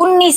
19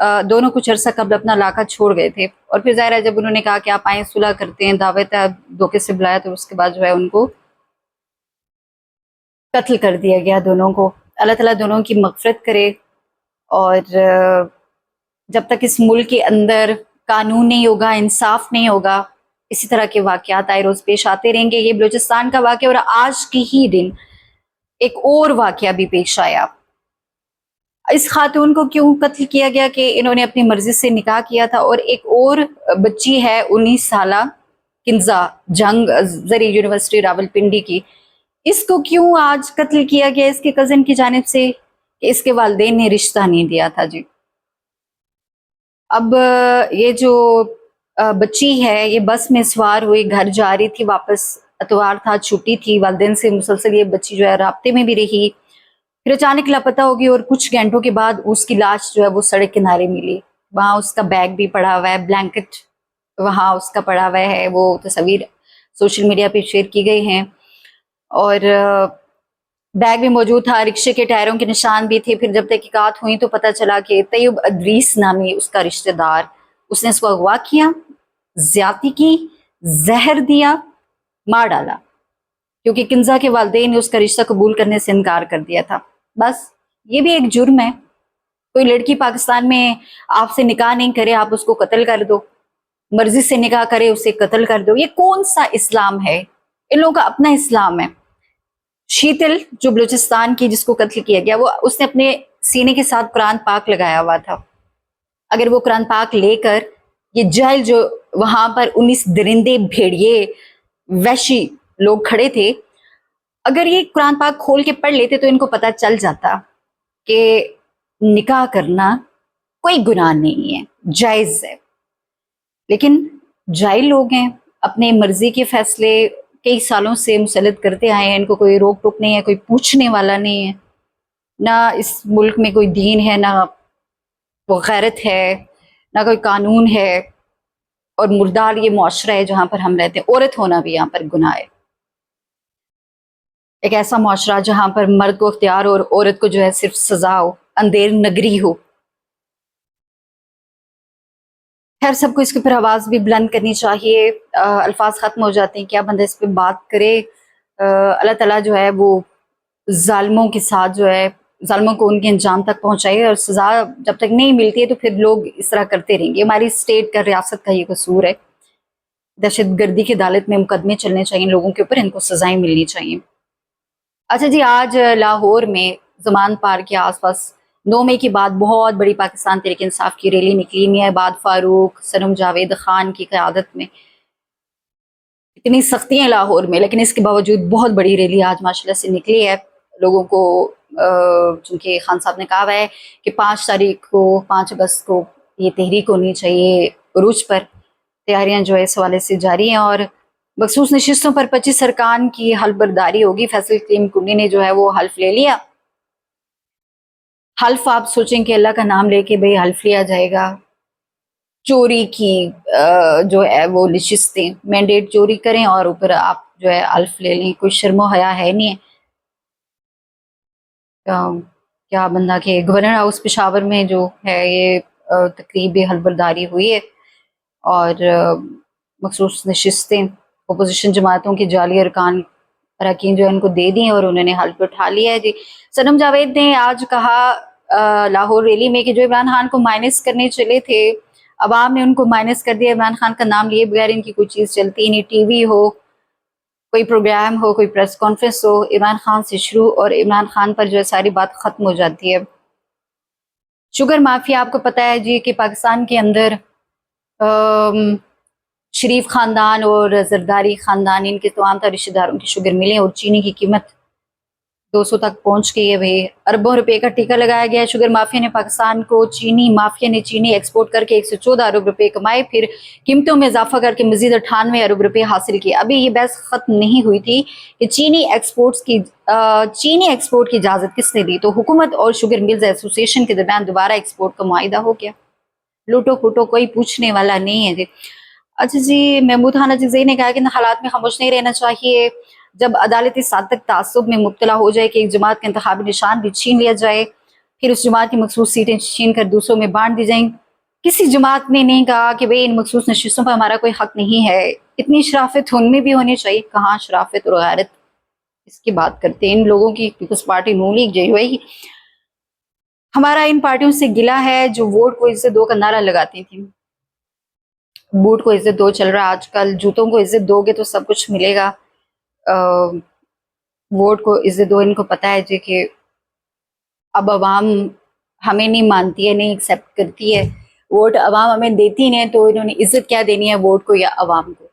دونوں کچھ عرصہ قبل اپنا علاقہ چھوڑ گئے تھے، اور پھر ظاہر ہے جب انہوں نے کہا کہ آپ آئیں صلح کرتے ہیں، دعوت ہے، دھوکے سے بلایا، تو اس کے بعد جو ہے ان کو قتل کر دیا گیا دونوں کو۔ اللہ تعالیٰ دونوں کی مغفرت کرے، اور جب تک اس ملک کے اندر قانون نہیں ہوگا، انصاف نہیں ہوگا، اسی طرح کے واقعات آئے روز پیش آتے رہیں گے۔ یہ بلوچستان کا واقعہ، اور آج کی ہی دن ایک اور واقعہ بھی پیش آیا۔ اس خاتون کو کیوں قتل کیا گیا کہ انہوں نے اپنی مرضی سے نکاح کیا تھا، اور ایک اور بچی ہے 19 سالہ کنزا جنگ زرعی یونیورسٹی راولپنڈی کی، اس کو کیوں آج قتل کیا گیا اس کے کزن کی جانب سے کہ اس کے والدین نے رشتہ نہیں دیا تھا جی۔ اب یہ جو بچی ہے یہ بس میں سوار ہوئی گھر جا رہی تھی واپس، اتوار تھا، چھٹی تھی، والدین سے مسلسل یہ بچی جو ہے رابطے میں بھی رہی، پھر اچانک لاپتہ ہوگی، اور کچھ گھنٹوں کے بعد اس کی لاش جو ہے وہ سڑک کنارے ملی۔ وہاں اس کا بیگ بھی پڑا ہوا ہے، بلینکٹ وہاں اس کا پڑا ہوا ہے، وہ تصویر سوشل میڈیا پہ شیئر کی گئی ہیں، اور بیگ بھی موجود تھا، رکشے کے ٹائروں کے نشان بھی تھے۔ پھر جب تحقیقات ہوئی تو پتہ چلا کہ طیب ادریس نامی اس کا رشتہ دار، اس نے اس کو اغوا کیا، زیادتی کی، زہر دیا، مار ڈالا، کیونکہ کنزا کے والدین نے اس کا رشتہ قبول کرنے سے انکار کر دیا تھا۔ بس یہ بھی ایک جرم ہے۔ کوئی لڑکی پاکستان میں آپ سے نکاح نہیں کرے، آپ اس کو قتل کر دو، مرضی سے نکاح کرے اسے قتل کر دو، یہ کون سا اسلام ہے؟ ان لوگوں کا اپنا اسلام ہے۔ شیتل جو بلوچستان کی جس کو قتل کیا گیا، وہ اس نے اپنے سینے کے ساتھ قرآن پاک لگایا ہوا تھا۔ اگر وہ قرآن پاک لے کر یہ جہل جو وہاں پر 19 درندے، بھیڑیے، وحشی لوگ کھڑے تھے، اگر یہ قرآن پاک کھول کے پڑھ لیتے تو ان کو پتہ چل جاتا کہ نکاح کرنا کوئی گناہ نہیں ہے، جائز ہے۔ لیکن جاہل لوگ ہیں، اپنے مرضی کے فیصلے کئی سالوں سے مسلط کرتے آئے ہیں، ان کو کوئی روک ٹوک نہیں ہے، کوئی پوچھنے والا نہیں ہے، نہ اس ملک میں کوئی دین ہے، نہ وہ غیرت ہے، نہ کوئی قانون ہے، اور مردار یہ معاشرہ ہے جہاں پر ہم رہتے ہیں۔ عورت ہونا بھی یہاں پر گناہ ہے، ایک ایسا معاشرہ جہاں پر مرد کو اختیار ہو اور عورت کو جو ہے صرف سزا ہو، اندھیر نگری ہو۔ خیر، سب کو اس کے اوپر آواز بھی بلند کرنی چاہیے۔ الفاظ ختم ہو جاتے ہیں، کیا بندہ اس پہ بات کرے۔ اللہ تعالیٰ جو ہے وہ ظالموں کے ساتھ جو ہے ظالموں کو ان کے انجام تک پہنچائے، اور سزا جب تک نہیں ملتی ہے تو پھر لوگ اس طرح کرتے رہیں گے۔ ہماری اسٹیٹ کا، ریاست کا یہ قصور ہے۔ دہشت گردی کی عدالت میں مقدمے چلنے چاہیے لوگوں کے اوپر، ان کو سزائیں ملنی چاہیے۔ اچھا جی، آج لاہور میں زمان پارک کے آس پاس 9 مئی کے بعد بہت بڑی پاکستان تحریک انصاف کی ریلی نکلی۔ میاں عباد فاروق، سنم جاوید خان کی قیادت میں، اتنی سختی ہیں لاہور میں، لیکن اس کے باوجود بہت بڑی ریلی آج ماشاءاللہ سے نکلی ہے۔ لوگوں کو چونکہ خان صاحب نے کہا ہوا ہے کہ 5 تاریخ کو، 5 اگست کو یہ تحریک ہونی چاہیے عروج پر، تیاریاں جو ہے اس حوالے سے جاری ہیں، اور مخصوص نشستوں پر 25 ارکان کی حلف برداری ہوگی۔ فیصل کریم کنی نے جو ہے وہ حلف لے لیا۔ حلف آپ سوچیں کہ اللہ کا نام لے کے بھئی حلف لیا جائے گا، چوری کی جو ہے وہ نشستیں، مینڈیٹ چوری کریں اور اوپر آپ جو ہے حلف لے لیں، کوئی شرم و حیا ہے نہیں ہے۔ کیا بندہ کہ گورنر ہاؤس پشاور میں جو ہے یہ تقریب حلف برداری ہوئی ہے، اور مخصوص نشستیں اپوزیشن جماعتوں کے جعلی اراکین جو ہے ان کو دے دیں، اور انہوں نے حلف اٹھا لیا ہے جی۔ سنم جاوید نے آج کہا لاہور ریلی میں کہ جو عمران خان کو مائنس کرنے چلے تھے، عوام نے ان کو مائنس کر دیا۔ عمران خان کا نام لیے بغیر ان کی کوئی چیز چلتی ہی نہیں، ٹی وی ہو، کوئی پروگرام ہو، کوئی پریس کانفرنس ہو، عمران خان سے شروع، اور عمران خان پر جو ہے ساری بات ختم ہو جاتی ہے۔ شوگر مافیا آپ کو پتہ ہے جی کہ پاکستان کے اندر شریف خاندان اور زرداری خاندان، ان کے تمام تر رشتہ داروں کی شوگر ملیں، اور چینی کی قیمت 200 تک پہنچ گئی ہے بھائی۔ اربوں روپے کا ٹیکہ لگایا گیا ہے۔ شوگر مافیا نے پاکستان کو، چینی مافیا نے چینی ایکسپورٹ کر کے 114 ارب روپے کمائے، پھر قیمتوں میں اضافہ کر کے مزید 98 ارب روپے حاصل کیے۔ ابھی یہ بحث ختم نہیں ہوئی تھی کہ چینی ایکسپورٹ کی اجازت کس نے دی، تو حکومت اور شوگر ملز ایسوسی ایشن کے درمیان دوبارہ ایکسپورٹ کا معاہدہ ہو گیا۔ لوٹو پھوٹو، کوئی پوچھنے والا نہیں ہے جی۔ اچھا جی، محمود خان عزیزی نے کہا کہ ان حالات میں خاموش نہیں رہنا چاہیے، جب عدالتی صادق تعصب میں مبتلا ہو جائے کہ ایک جماعت کا انتخابی نشان بھی چھین لیا جائے پھر اس جماعت کی مخصوص سیٹیں چھین کر دوسروں میں بانٹ دی جائیں. کسی جماعت نے نہیں کہا کہ بھئی ان مخصوص نشستوں پر ہمارا کوئی حق نہیں ہے. اتنی شرافت ان میں بھی ہونی چاہیے. کہاں شرافت اور غیرت اس کی بات کرتے ہیں. ان لوگوں کی پیپلز پارٹی نون لیگ جو ہے ہمارا ان پارٹیوں سے گلا ہے جو ووٹ کو عزت دو کا نعرہ لگاتی تھیں. بوٹ کو عزت دو چل رہا آج کل. جوتوں کو عزت دو گے تو سب کچھ ملے گا. ووٹ کو عزت دو. ان کو پتہ ہے جی کہ اب عوام ہمیں نہیں مانتی ہے, نہیں ایکسیپٹ کرتی ہے. ووٹ عوام ہمیں دیتی نہیں تو انہوں نے عزت کیا دینی ہے ووٹ کو یا عوام کو.